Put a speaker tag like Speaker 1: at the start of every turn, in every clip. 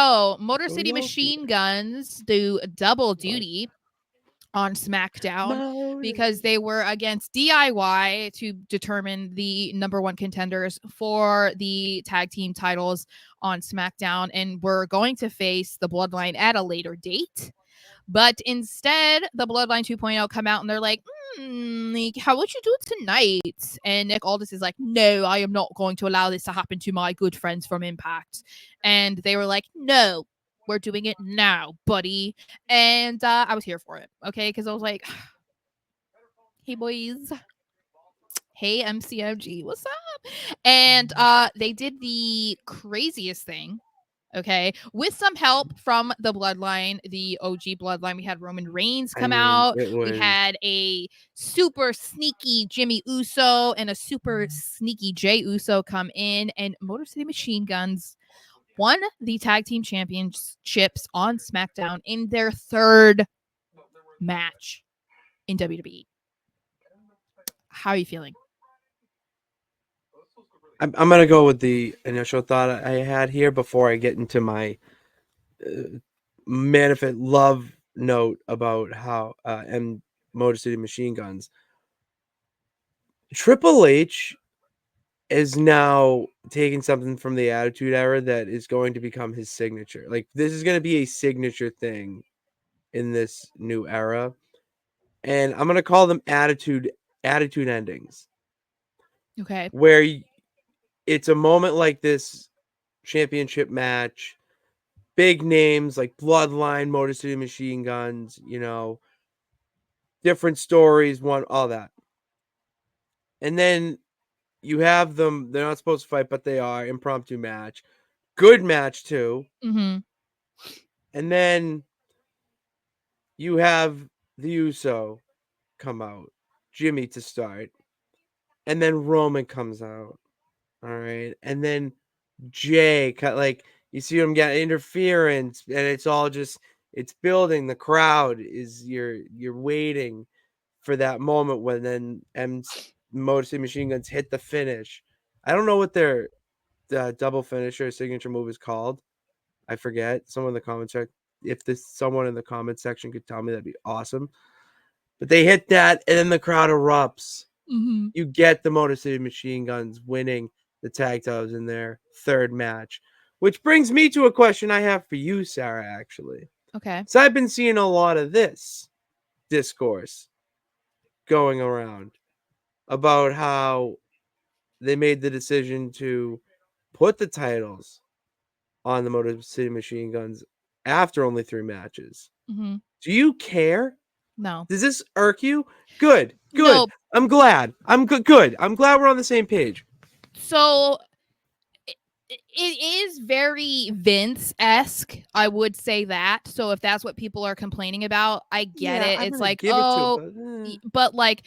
Speaker 1: So Motor City Machine Guns do double duty on SmackDown because they were against DIY to determine the number one contenders for the tag team titles on SmackDown, and were going to face the Bloodline at a later date. But instead, the Bloodline 2.0 come out and they're like, how would you do it tonight? And Nick Aldis is like, no, I am not going to allow this to happen to my good friends from Impact. And they were like, no, we're doing it now, buddy. And I was here for it, okay? Because I was like, hey, boys. Hey, MCMG, what's up? And they did the craziest thing, okay, with some help from the Bloodline, the OG Bloodline. We had Roman Reigns come out. We had a super sneaky Jimmy Uso and a super sneaky Jey Uso come in, and Motor City Machine Guns won the tag team championships on SmackDown in their third match in WWE. How are you feeling?
Speaker 2: I'm going to go with the initial thought I had here before I get into my manifest love note about how and Motor City Machine Guns. Triple H is now taking something from the Attitude Era that is going to become his signature. Like, this is going to be a signature thing in this new era. And I'm going to call them attitude endings.
Speaker 1: Okay.
Speaker 2: Where it's a moment like this championship match, big names like Bloodline, Motor City Machine Guns, different stories, all that. And then you have them, they're not supposed to fight, but they are, impromptu match. Good match, too.
Speaker 1: Mm-hmm.
Speaker 2: And then you have the Uso come out, Jimmy to start. And then Roman comes out. All right. And then Jay, like, you see him get interference, and it's all just, it's building. The crowd is, you're waiting for that moment when then Motor City Machine Guns hit the finish. I don't know what their double finisher signature move is called. I forget. Someone in the comments, someone in the comment section could tell me, that'd be awesome. But they hit that, and then the crowd erupts.
Speaker 1: Mm-hmm.
Speaker 2: You get the Motor City Machine Guns winning the tag titles in their third match. Which brings me to a question I have for you, Sarah, actually.
Speaker 1: Okay.
Speaker 2: So I've been seeing a lot of this discourse going around about how they made the decision to put the titles on the Motor City Machine Guns after only 3 matches.
Speaker 1: Mm-hmm.
Speaker 2: Do you care?
Speaker 1: No.
Speaker 2: Does this irk you? Good.
Speaker 1: No.
Speaker 2: I'm glad. I'm good. I'm glad we're on the same page.
Speaker 1: So it is very Vince-esque, I would say that. So if that's what people are complaining about, I get it. It's like, but like,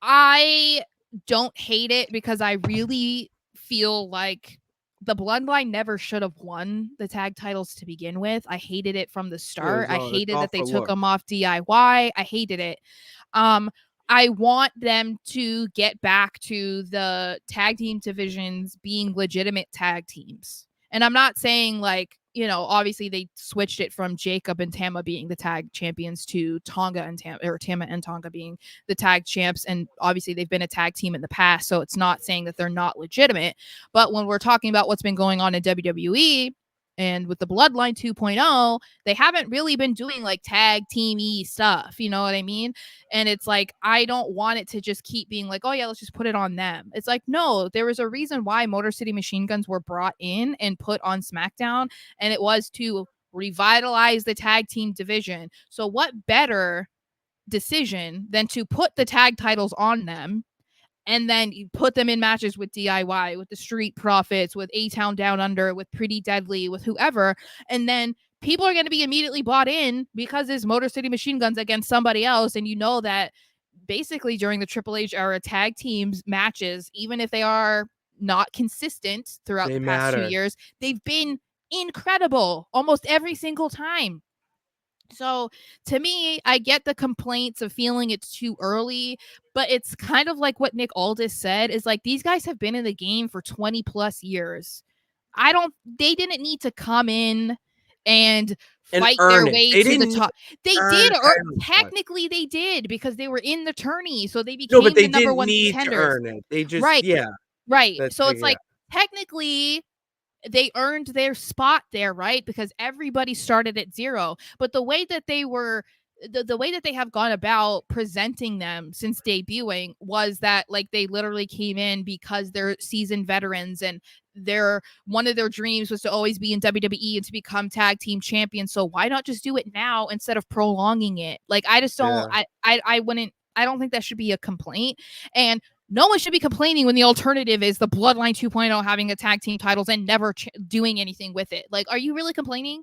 Speaker 1: I don't hate it because I really feel like the Bloodline never should have won the tag titles to begin with. I hated it from the start. I hated that they took them off DIY. I hated it. I want them to get back to the tag team divisions being legitimate tag teams. And I'm not saying like, obviously they switched it from Jacob and Tama being the tag champions to Tonga and Tama and Tonga being the tag champs. And obviously they've been a tag team in the past. So it's not saying that they're not legitimate. But when we're talking about what's been going on in WWE, and with the Bloodline 2.0, they haven't really been doing like tag team-y stuff. You know what I mean? And it's like, I don't want it to just keep being like, oh yeah, let's just put it on them. It's like, no, there was a reason why Motor City Machine Guns were brought in and put on SmackDown. And it was to revitalize the tag team division. So what better decision than to put the tag titles on them, and then you put them in matches with DIY, with the Street Profits, with A-Town Down Under, with Pretty Deadly, with whoever. And then people are going to be immediately bought in because it's Motor City Machine Guns against somebody else. And you know that basically during the Triple H era, tag teams matches, even if they are not consistent throughout the past 2 years, they've been incredible almost every single time. So to me, I get the complaints of feeling it's too early, but it's kind of like what Nick Aldis said is like, these guys have been in the game for 20 plus years. They didn't need to come in and fight their
Speaker 2: earn it.
Speaker 1: way
Speaker 2: They
Speaker 1: to the
Speaker 2: didn't
Speaker 1: top. They
Speaker 2: earn
Speaker 1: did, or
Speaker 2: title shots.
Speaker 1: technically they did, because they were in the tourney, so they
Speaker 2: No, but
Speaker 1: became
Speaker 2: they
Speaker 1: the number
Speaker 2: didn't
Speaker 1: one
Speaker 2: need to
Speaker 1: contenders.
Speaker 2: earn it. They just
Speaker 1: Right.
Speaker 2: yeah.
Speaker 1: Right.
Speaker 2: That's
Speaker 1: So
Speaker 2: like,
Speaker 1: it's
Speaker 2: yeah.
Speaker 1: like technically they earned their spot there, right? Because everybody started at 0. But the way that they were the way that they have gone about presenting them since debuting was that, like, they literally came in because they're seasoned veterans, and one of their dreams was to always be in WWE and to become tag team champions. So why not just do it now instead of prolonging it? Like, I just don't I don't think that should be a complaint. And no one should be complaining when the alternative is the Bloodline 2.0 having a tag team titles and never doing anything with it. Like, are you really complaining?